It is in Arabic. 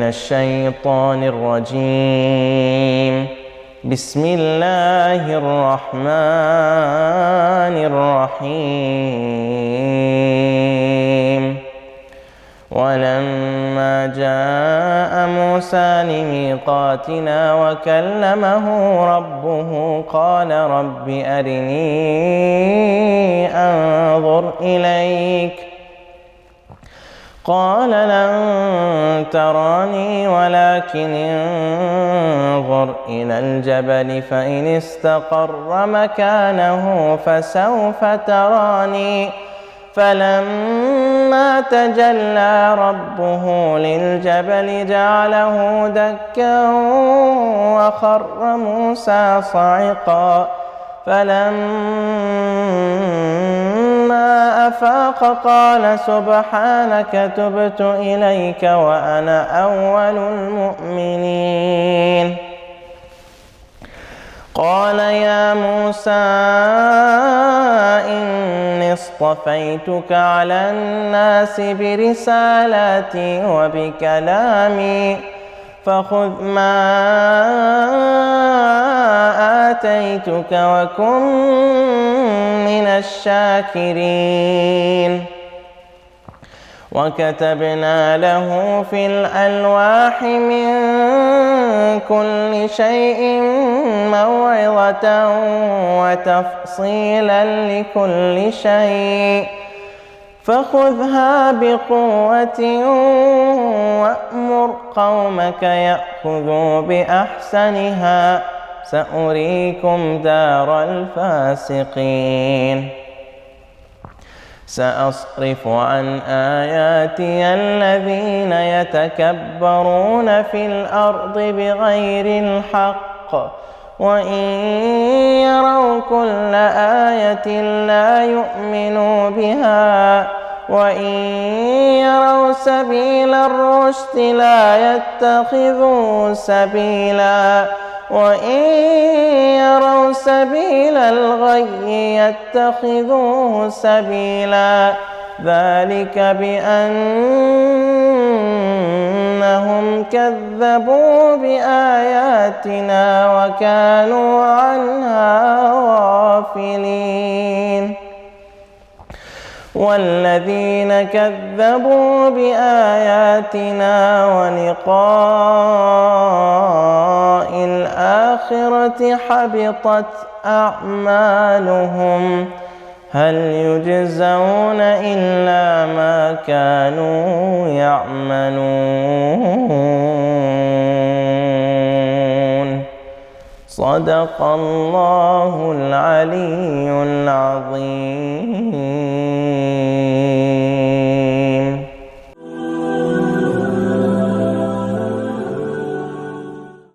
الشيطان الرجيم. بسم الله الرحمن الرحيم. ولما جاء موسى لميقاتنا وكلمه ربه قال رب أرني أنظر إليك قال لن تراني ولكن انظر إلى الجبل فإن استقر مكانه فسوف تراني فلما تجلى ربه للجبل جعله دكا وخر موسى صعقا فلما أفاق قال سبحانك تبت إليك وأنا أول المؤمنين. قال يا موسى إني اصطفيتك على الناس برسالاتي وبكلامي فخذ ما آتيتك وكن من الشاكرين. وكتبنا له في الألواح من كل شيء موعظة وتفصيلا لكل شيء فخذها بقوة وأمر قومك يأخذوا بأحسنها سأريكم دار الفاسقين. سأصرف عن آياتي الذين يتكبرون في الأرض بغير الحق وإن يروا كل آية لا يؤمنوا بها وإن يروا سبيل الرشد لا يتخذوه سبيلا وإن يروا سبيل الغي يتخذوه سبيلا ذلك بأنهم كذبوا بآياتنا وكانوا عنها غافلين. والذين كذبوا بآياتنا ولقاء الآخرة حبطت أعمالهم هل يجزون إلا ما كانوا يعملون. صدق الله العلي العظيم.